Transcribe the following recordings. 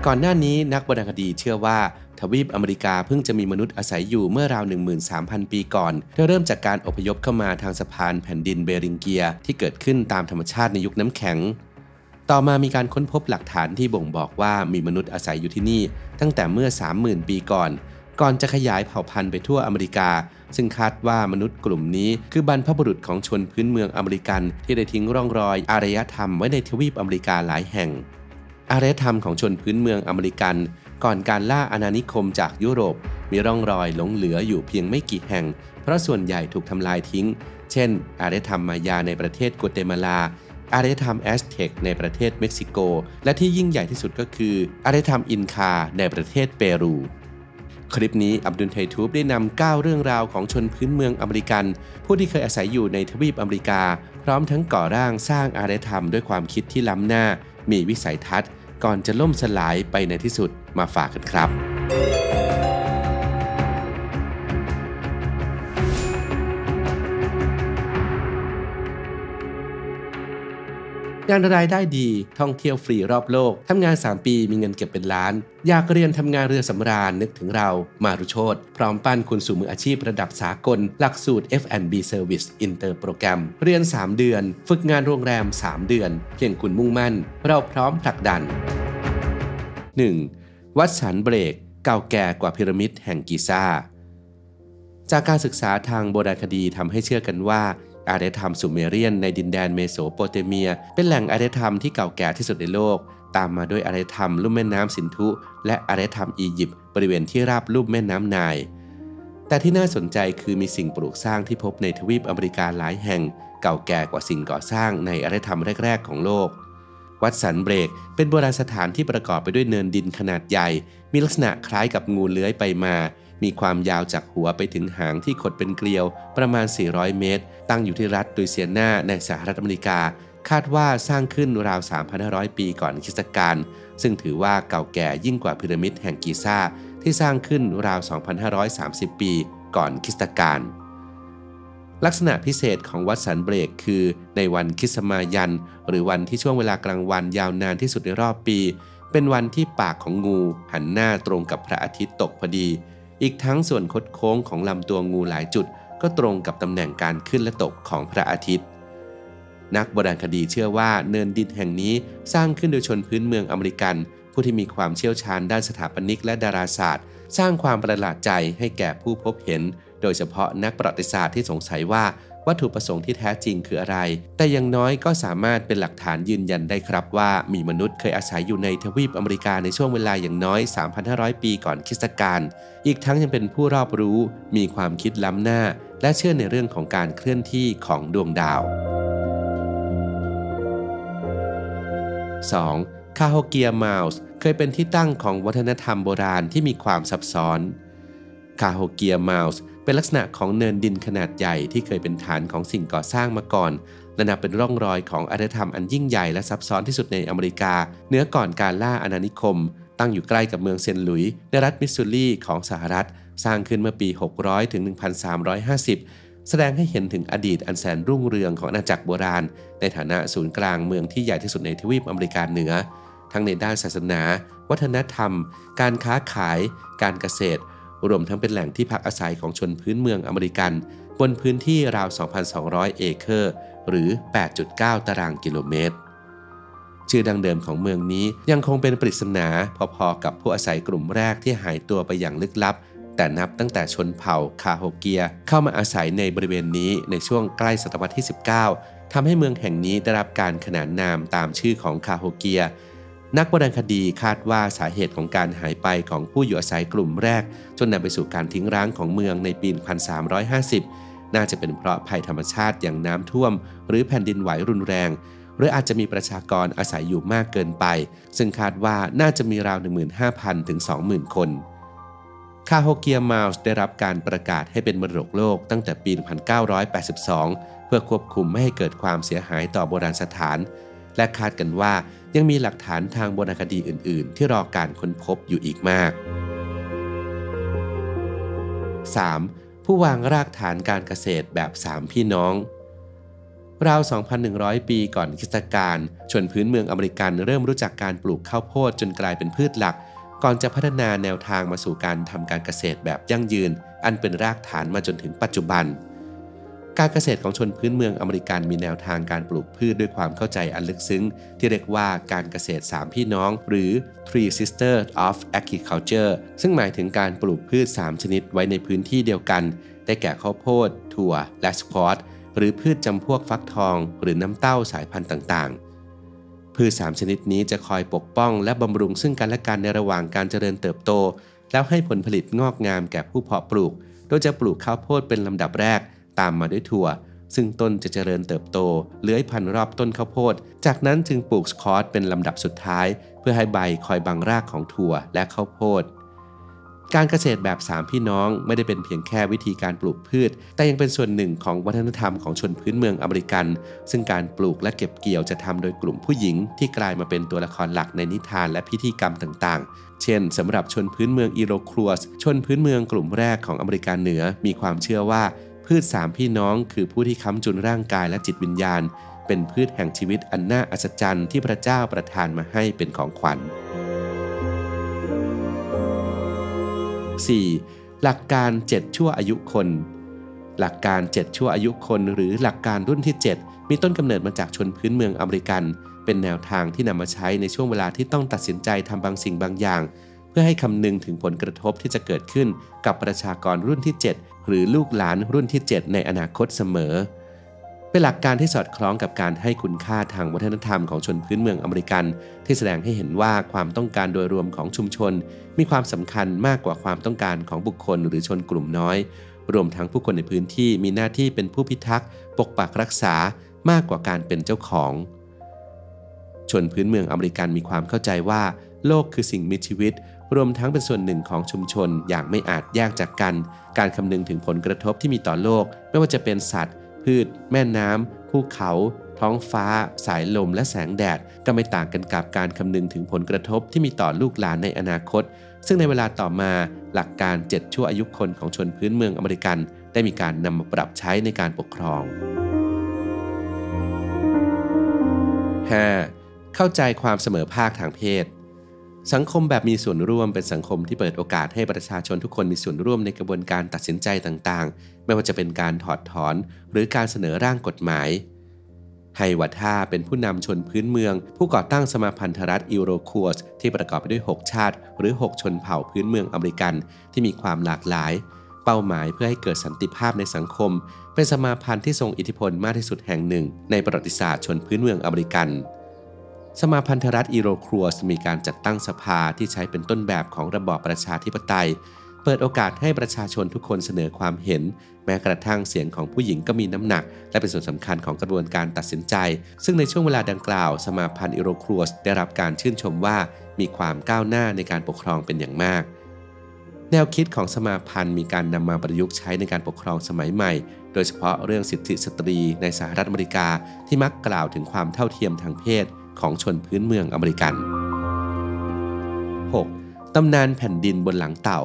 ก่อนหน้านี้นักโบราณคดีเชื่อว่าทวีปอเมริกาเพิ่งจะมีมนุษย์อาศัยอยู่เมื่อราว 13,000 ปีก่อนโดยเริ่มจากการอพยพเข้ามาทางสะพานแผ่นดินเบริงเกียที่เกิดขึ้นตามธรรมชาติในยุคน้ำแข็งต่อมามีการค้นพบหลักฐานที่บ่งบอกว่ามีมนุษย์อาศัยอยู่ที่นี่ตั้งแต่เมื่อ 30,000 ปีก่อนจะขยายเผ่าพันธุ์ไปทั่วอเมริกาซึ่งคาดว่ามนุษย์กลุ่มนี้คือบรรพบุรุษของชนพื้นเมืองอเมริกันที่ได้ทิ้งร่องรอยอารยธรรมไว้ในทวีปอเมริกาหลายแห่งอารยธรรมของชนพื้นเมืองอเมริกันก่อนการล่าอาณานิคมจากยุโรปมีร่องรอยหลงเหลืออยู่เพียงไม่กี่แห่งเพราะส่วนใหญ่ถูกทำลายทิ้งเช่นอารยธรรมมายาในประเทศกัวเตมาลาอารยธรรมแอสเท็กในประเทศเม็กซิโกและที่ยิ่งใหญ่ที่สุดก็คืออารยธรรมอินคาในประเทศเปรูคลิปนี้อับดุลไททูบได้นำ9เรื่องราวของชนพื้นเมืองอเมริกันผู้ที่เคยอาศัยอยู่ในทวีปอเมริกาพร้อมทั้งก่อร่างสร้างอารยธรรมด้วยความคิดที่ล้ำหน้ามีวิสัยทัศน์ก่อนจะล่มสลายไปในที่สุดมาฝากกันครับงานรายได้ดีท่องเที่ยวฟรีรอบโลกทำงาน3ปีมีเงินเก็บเป็นล้านอยากเรียนทำงานเรือสำราญนึกถึงเรามารุโชติพร้อมปั้นคุณสู่มืออาชีพระดับสากลหลักสูตร F&B Service Inter โปรแกรมเรียน3เดือนฝึกงานโรงแรม3เดือนเพียงคุณมุ่งมั่นเราพร้อมผลักดัน 1. วัดสันเบรกเก่าแก่กว่าพีระมิดแห่งกิซ่าจากการศึกษาทางโบราณคดีทำให้เชื่อกันว่าอารยธรรมซูเมเรียนในดินแดนเมโสโปเตเมียเป็นแหล่งอารยธรรมที่เก่าแก่ที่สุดในโลกตามมาด้วยอารยธรรมลุ่มแม่น้ำสินธุและอารยธรรมอียิปต์บริเวณที่ราบลุ่มแม่น้ำไนล์แต่ที่น่าสนใจคือมีสิ่งปลูกสร้างที่พบในทวีปอเมริกาหลายแห่งเก่าแก่กว่าสิ่งก่อสร้างในอารยธรรมแรกๆของโลกวัดสันเบรกเป็นโบราณสถานที่ประกอบไปด้วยเนินดินขนาดใหญ่มีลักษณะคล้ายกับงูเลื้อยไปมามีความยาวจากหัวไปถึงหางที่ขดเป็นเกลียวประมาณ400 เมตรตั้งอยู่ที่รัฐลุยเซียนาในสหรัฐอเมริกาคาดว่าสร้างขึ้นราว 3,500 ปีก่อนคริสตกาลซึ่งถือว่าเก่าแก่ยิ่งกว่าพีระมิดแห่งกิซ่าที่สร้างขึ้นราว 2,530 ปีก่อนคริสตกาลลักษณะพิเศษของวัดสันเบรกคือในวันคริสต์มายันหรือวันที่ช่วงเวลากลางวันยาวนานที่สุดในรอบปีเป็นวันที่ปากของงูหันหน้าตรงกับพระอาทิตย์ตกพอดีอีกทั้งส่วนคดโค้งของลำตัวงูหลายจุดก็ตรงกับตำแหน่งการขึ้นและตกของพระอาทิตย์นักโบราณคดีเชื่อว่าเนินดินแห่งนี้สร้างขึ้นโดยชนพื้นเมืองอเมริกันผู้ที่มีความเชี่ยวชาญด้านสถาปนิกและดาราศาสตร์สร้างความประหลาดใจให้แก่ผู้พบเห็นโดยเฉพาะนักประวัติศาสตร์ที่สงสัยว่าวัตถุประสงค์ที่แท้จริงคืออะไรแต่อย่างน้อยก็สามารถเป็นหลักฐานยืนยันได้ครับว่ามีมนุษย์เคยอาศัยอยู่ในทวีปอเมริกาในช่วงเวลาอย่างน้อย 3,500 ปีก่อนคริสตกาลอีกทั้งยังเป็นผู้รอบรู้มีความคิดล้ำหน้าและเชื่อในเรื่องของการเคลื่อนที่ของดวงดาว 2. คาโฮเกียมัลส์เคยเป็นที่ตั้งของวัฒนธรรมโบราณที่มีความซับซ้อนคาโฮเกียมัลส์เป็นลักษณะของเนินดินขนาดใหญ่ที่เคยเป็นฐานของสิ่งก่อสร้างมาก่อนและนับเป็นร่องรอยของอารยธรรมอันยิ่งใหญ่และซับซ้อนที่สุดในอเมริกาเหนือก่อนการล่าอาณานิคมตั้งอยู่ใกล้กับเมืองเซนต์หลุยส์ในรัฐมิสซูรีของสหรัฐสร้างขึ้นเมื่อปี 600 ถึง 1350 แสดงให้เห็นถึงอดีตอันแสนรุ่งเรืองของอาณาจักรโบราณในฐานะศูนย์กลางเมืองที่ใหญ่ที่สุดในทวีปอเมริกาเหนือทั้งในด้านศาสนาวัฒนธรรมการค้าขายการเกษตรรวมทั้งเป็นแหล่งที่พักอาศัยของชนพื้นเมืองอเมริกันบนพื้นที่ราว 2,200 เอเคอร์หรือ 8.9 ตารางกิโลเมตรชื่อดังเดิมของเมืองนี้ยังคงเป็นปริศนาพอๆกับผู้อาศัยกลุ่มแรกที่หายตัวไปอย่างลึกลับแต่นับตั้งแต่ชนเผ่าคาโฮเกียเข้ามาอาศัยในบริเวณนี้ในช่วงใกล้ศตวรรษที่ 19 ทำให้เมืองแห่งนี้ได้รับการขนานนามตามชื่อของคาโฮเกียนักโบราณคดีคาดว่าสาเหตุของการหายไปของผู้อยู่อาศัยกลุ่มแรกจนนำไปสู่การทิ้งร้างของเมืองในปี 1350 น่าจะเป็นเพราะภัยธรรมชาติอย่างน้ำท่วมหรือแผ่นดินไหวรุนแรงหรืออาจจะมีประชากรอาศัยอยู่มากเกินไปซึ่งคาดว่าน่าจะมีราว 15,000 ถึง 20,000 คนคาโฮเกียมัลส์ได้รับการประกาศให้เป็นมรดกโลกตั้งแต่ปี 1982 เพื่อควบคุมไม่ให้เกิดความเสียหายต่อโบราณสถานและคาดกันว่ายังมีหลักฐานทางโบราณคดีอื่นๆที่รอการค้นพบอยู่อีกมาก 3. ผู้วางรากฐานการเกษตรแบบ3พี่น้อง ราว 2,100 ปีก่อนคริสตกาลชนพื้นเมืองอเมริกันเริ่มรู้จักการปลูกข้าวโพดจนกลายเป็นพืชหลักก่อนจะพัฒนาแนวทางมาสู่การทำการเกษตรแบบยั่งยืนอันเป็นรากฐานมาจนถึงปัจจุบันการเกษตรของชนพื้นเมืองอเมริกันมีแนวทางการปลูกพืชด้วยความเข้าใจอันลึกซึ้งที่เรียกว่าการเกษตร3พี่น้องหรือ Three Sisters of Agriculture ซึ่งหมายถึงการปลูกพืช3ชนิดไว้ในพื้นที่เดียวกันได้แก่ข้าวโพดถั่วและสควอชหรือพืชจำพวกฟักทองหรือน้ำเต้าสายพันธุ์ต่างๆพืช3ชนิดนี้จะคอยปกป้องและบำรุงซึ่งกันและกันในระหว่างการเจริญเติบโตแล้วให้ผลผลิตงอกงามแก่ผู้เพาะปลูกโดยจะปลูกข้าวโพดเป็นลำดับแรกตามมาด้วยถั่วซึ่งต้นจะเจริญเติบโตเลื้อยพันรอบต้นข้าวโพดจากนั้นจึงปลูกสควอชเป็นลำดับสุดท้ายเพื่อให้ใบคอยบังรากของถั่วและข้าวโพดการเกษตรแบบ3พี่น้องไม่ได้เป็นเพียงแค่วิธีการปลูกพืชแต่ยังเป็นส่วนหนึ่งของวัฒนธรรมของชนพื้นเมืองอเมริกันซึ่งการปลูกและเก็บเกี่ยวจะทำโดยกลุ่มผู้หญิงที่กลายมาเป็นตัวละครหลักในนิทานและพิธีกรรมต่างๆเช่นสำหรับชนพื้นเมืองอิโรครัวสชนพื้นเมืองกลุ่มแรกของอเมริกาเหนือมีความเชื่อว่าพืช3พี่น้องคือผู้ที่ค้ำจุนร่างกายและจิตวิญญาณเป็นพืชแห่งชีวิตอันน่าอัศจรรย์ที่พระเจ้าประทานมาให้เป็นของขวัญ4. หลักการ7ชั่วอายุคนหลักการ7ชั่วอายุคนหรือหลักการรุ่นที่7มีต้นกำเนิดมาจากชนพื้นเมืองอเมริกันเป็นแนวทางที่นำมาใช้ในช่วงเวลาที่ต้องตัดสินใจทำบางสิ่งบางอย่างเพื่อให้คำนึงถึงผลกระทบที่จะเกิดขึ้นกับประชากรรุ่นที่7หรือลูกหลานรุ่นที่7ในอนาคตเสมอเป็นหลักการที่สอดคล้องกับการให้คุณค่าทางวัฒนธรรมของชนพื้นเมืองอเมริกันที่แสดงให้เห็นว่าความต้องการโดยรวมของชุมชนมีความสำคัญมากกว่าความต้องการของบุคคลหรือชนกลุ่มน้อยรวมทั้งผู้คนในพื้นที่มีหน้าที่เป็นผู้พิทักษ์ปกปักรักษามากกว่าการเป็นเจ้าของชนพื้นเมืองอเมริกันมีความเข้าใจว่าโลกคือสิ่งมีชีวิตรวมทั้งเป็นส่วนหนึ่งของชุมชนอย่างไม่อาจแยกจากกันการคำนึงถึงผลกระทบที่มีต่อโลกไม่ว่าจะเป็นสัตว์พืชแม่น้ำภูเขาท้องฟ้าสายลมและแสงแดดก็ไม่ต่างกันกับการคำนึงถึงผลกระทบที่มีต่อลูกหลานในอนาคตซึ่งในเวลาต่อมาหลักการ7ชั่วอายุคนของชนพื้นเมืองอเมริกันได้มีการนำมาปรับใช้ในการปกครอง 5. เข้าใจความเสมอภาคทางเพศสังคมแบบมีส่วนร่วมเป็นสังคมที่เปิดโอกาสให้ประชาชนทุกคนมีส่วนร่วมในกระบวนการตัดสินใจต่างๆไม่ว่าจะเป็นการถอดถอนหรือการเสนอร่างกฎหมายไฮวัตท่าเป็นผู้นำชนพื้นเมืองผู้ก่อตั้งสมาพันธรัฐอิโรครัวสที่ประกอบไปด้วย6ชาติหรือ6ชนเผ่าพื้นเมืองอเมริกันที่มีความหลากหลายเป้าหมายเพื่อให้เกิดสันติภาพในสังคมเป็นสมาพันธ์ที่ทรงอิทธิพลมากที่สุดแห่งหนึ่งในประวัติศาสตร์ชนพื้นเมืองอเมริกันสมาพันธรัฐอิโรครัวสมีการจัดตั้งสภาที่ใช้เป็นต้นแบบของระบอบประชาธิปไตยเปิดโอกาสให้ประชาชนทุกคนเสนอความเห็นแม้กระทั่งเสียงของผู้หญิงก็มีน้ำหนักและเป็นส่วนสำคัญของกระบวนการตัดสินใจซึ่งในช่วงเวลาดังกล่าวสมาพันธ์อิโรครัวสได้รับการชื่นชมว่ามีความก้าวหน้าในการปกครองเป็นอย่างมากแนวคิดของสมาพันธ์มีการนำมาประยุกต์ใช้ในการปกครองสมัยใหม่โดยเฉพาะเรื่องสิทธิสตรีในสหรัฐอเมริกาที่มักกล่าวถึงความเท่าเทียมทางเพศของชนพื้นเมืองอเมริกัน 6. ตำนานแผ่นดินบนหลังเต่า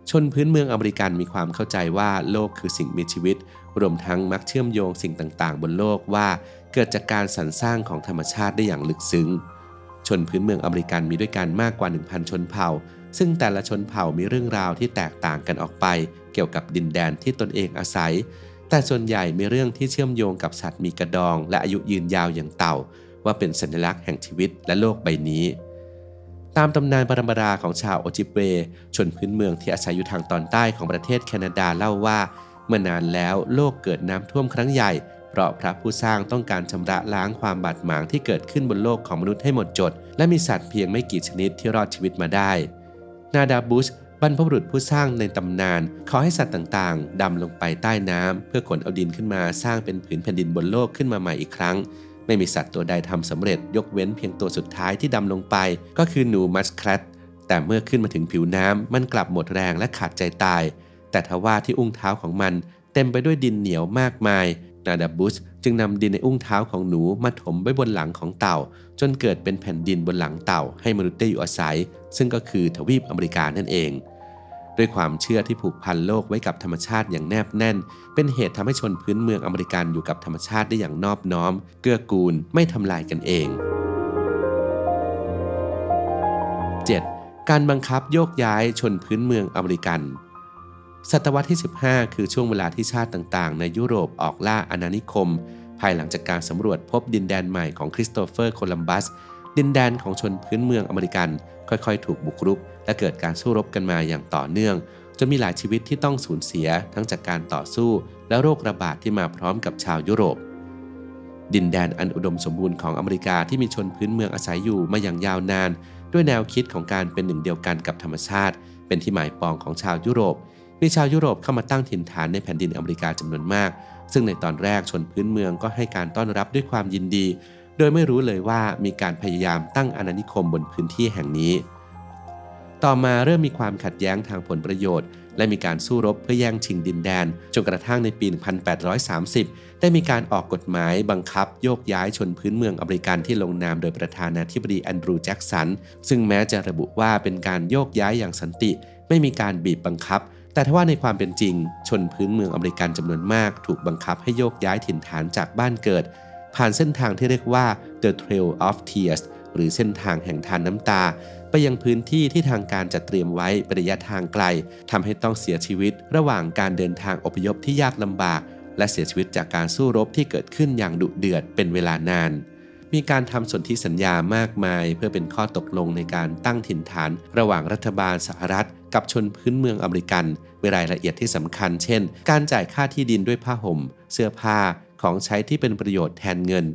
ชนพื้นเมืองอเมริกันมีความเข้าใจว่าโลกคือสิ่งมีชีวิตรวมทั้งมักเชื่อมโยงสิ่งต่างๆบนโลกว่าเกิดจากการสรรสร้างของธรรมชาติได้อย่างลึกซึ้งชนพื้นเมืองอเมริกันมีด้วยกันมากกว่า 1,000 ชนเผ่าซึ่งแต่ละชนเผ่ามีเรื่องราวที่แตกต่างกันออกไปเกี่ยวกับดินแดนที่ตนเองอาศัยแต่ส่วนใหญ่มีเรื่องที่เชื่อมโยงกับสัตว์มีกระดองและอายุยืนยาวอย่างเต่าว่าเป็นสัญลักษณ์แห่งชีวิตและโลกใบนี้ตามตำนานปรำปราของชาวโอจิเปชนพื้นเมืองที่อาศัยอยู่ทางตอนใต้ของประเทศแคนาดาเล่าว่าเมื่อนานแล้วโลกเกิดน้ำท่วมครั้งใหญ่เพราะพระผู้สร้างต้องการชำระล้างความบาดหมางที่เกิดขึ้นบนโลกของมนุษย์ให้หมดจดและมีสัตว์เพียงไม่กี่ชนิดที่รอดชีวิตมาได้นาดาบุชบรรพบุรุษผู้สร้างในตำนานขอให้สัตว์ต่างๆดำลงไปใต้น้ำเพื่อขนเอาดินขึ้นมาสร้างเป็นผืนแผ่นดินบนโลกขึ้นมาใหม่อีกครั้งไม่มีสัตว์ตัวใดทำสำเร็จยกเว้นเพียงตัวสุดท้ายที่ดำลงไปก็คือหนูมัสแครตแต่เมื่อขึ้นมาถึงผิวน้ำมันกลับหมดแรงและขาดใจตายแต่ทว่าที่อุ้งเท้าของมันเต็มไปด้วยดินเหนียวมากมายนาดาบุชจึงนำดินในอุ้งเท้าของหนูมาถมไว้บนหลังของเต่าจนเกิดเป็นแผ่นดินบนหลังเต่าให้มนุษย์ได้อยู่อาศัยซึ่งก็คือทวีปอเมริกานั่นเอง ด้วยความเชื่อที่ผูกพันโลกไว้กับธรรมชาติอย่างแนบแน่นเป็นเหตุทำให้ชนพื้นเมืองอเมริกันอยู่กับธรรมชาติได้อย่างนอบน้อมเกื้อกูลไม่ทำลายกันเอง 7. การบังคับโยกย้ายชนพื้นเมืองอเมริกันศตวรรษที่ 15 คือช่วงเวลาที่ชาติต่างๆในยุโรปออกล่าอาณานิคมภายหลังจากการสำรวจพบดินแดนใหม่ของคริสโตเฟอร์โคลัมบัสดินแดนของชนพื้นเมืองอเมริกันค่อยๆถูกบุกรุกและเกิดการสู้รบกันมาอย่างต่อเนื่องจนมีหลายชีวิตที่ต้องสูญเสียทั้งจากการต่อสู้และโรคระบาดที่มาพร้อมกับชาวยุโรปดินแดนอันอุดมสมบูรณ์ของอเมริกาที่มีชนพื้นเมืองอาศัยอยู่มาอย่างยาวนานด้วยแนวคิดของการเป็นหนึ่งเดียวกันกับธรรมชาติเป็นที่หมายปองของชาวยุโรปมีชาวยุโรปเข้ามาตั้งถิ่นฐานในแผ่นดินอเมริกาจำนวนมากซึ่งในตอนแรกชนพื้นเมืองก็ให้การต้อนรับด้วยความยินดีโดยไม่รู้เลยว่ามีการพยายามตั้งอาณานิคมบนพื้นที่แห่งนี้ต่อมาเริ่มมีความขัดแย้งทางผลประโยชน์และมีการสู้รบเพื่อแย่งชิงดินแดนจนกระทั่งในปี 1830 ได้มีการออกกฎหมายบังคับโยกย้ายชนพื้นเมืองอเมริกันที่ลงนามโดยประธานาธิบดีแอนดรูว์แจ็กสันซึ่งแม้จะระบุว่าเป็นการโยกย้ายอย่างสันติไม่มีการบีบบังคับแต่ทว่าในความเป็นจริงชนพื้นเมืองอเมริกันจำนวนมากถูกบังคับให้โยกย้ายถิ่นฐานจากบ้านเกิดผ่านเส้นทางที่เรียกว่า The Trail of Tears หรือเส้นทางแห่งทานน้ำตาไปยังพื้นที่ที่ทางการจัดเตรียมไว้เป็นระยะทางไกลทำให้ต้องเสียชีวิตระหว่างการเดินทางอพยพที่ยากลำบากและเสียชีวิตจากการสู้รบที่เกิดขึ้นอย่างดุเดือดเป็นเวลานานมีการทำสนธิสัญญามากมายเพื่อเป็นข้อตกลงในการตั้งถิ่นฐานระหว่างรัฐบาลสหรัฐกับชนพื้นเมืองอเมริกันมีรายละเอียดที่สำคัญเช่นการจ่ายค่าที่ดินด้วยผ้าห่มเสื้อผ้าของใช้ที่เป็นประโยชน์แทนเงิน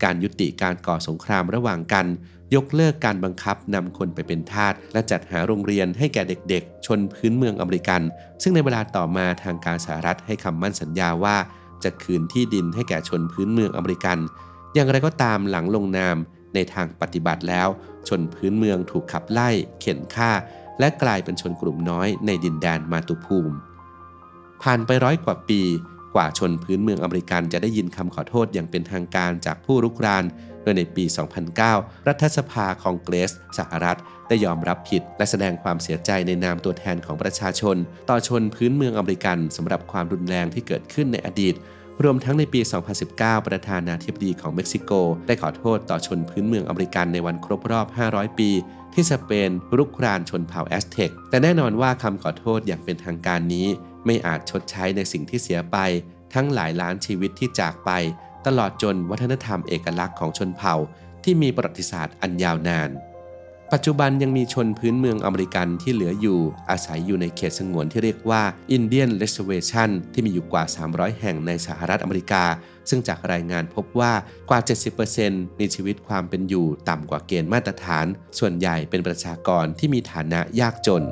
การยุติการก่อสงครามระหว่างกันยกเลิกการบังคับนำคนไปเป็นทาสและจัดหาโรงเรียนให้แก่เด็กๆชนพื้นเมืองอเมริกันซึ่งในเวลาต่อมาทางการสหรัฐให้คำมั่นสัญญาว่าจะคืนที่ดินให้แก่ชนพื้นเมืองอเมริกันอย่างไรก็ตามหลังลงนามในทางปฏิบัติแล้วชนพื้นเมืองถูกขับไล่เข็นฆ่าและกลายเป็นชนกลุ่มน้อยในดินแดนมาตุภูมิผ่านไป100 กว่าปีกว่าชนพื้นเมืองอเมริกันจะได้ยินคำขอโทษอย่างเป็นทางการจากผู้รุกรานโดยในปี 2009 รัฐสภาคองเกรสสหรัฐได้ยอมรับผิดและแสดงความเสียใจในนามตัวแทนของประชาชนต่อชนพื้นเมืองอเมริกันสำหรับความรุนแรงที่เกิดขึ้นในอดีตรวมทั้งในปี 2019 ประธานาธิบดีของเม็กซิโกได้ขอโทษต่อชนพื้นเมืองอเมริกันในวันครบรอบ 500 ปีที่สเปนรุกรานชนเผ่าแอสเท็กแต่แน่นอนว่าคำขอโทษอย่างเป็นทางการนี้ไม่อาจชดใช้ในสิ่งที่เสียไปทั้งหลายล้านชีวิตที่จากไปตลอดจนวัฒนธรรมเอกลักษณ์ของชนเผ่าที่มีประวัติศาสตร์อันยาวนานปัจจุบันยังมีชนพื้นเมืองอเมริกันที่เหลืออยู่อาศัยอยู่ในเขตสงวนที่เรียกว่า Indian Reservation ที่มีอยู่กว่า 300 แห่งในสหรัฐอเมริกาซึ่งจากรายงานพบว่ากว่า 70% มีชีวิตความเป็นอยู่ต่ำกว่าเกณฑ์มาตรฐานส่วนใหญ่เป็นประชากรที่มีฐานะยากจน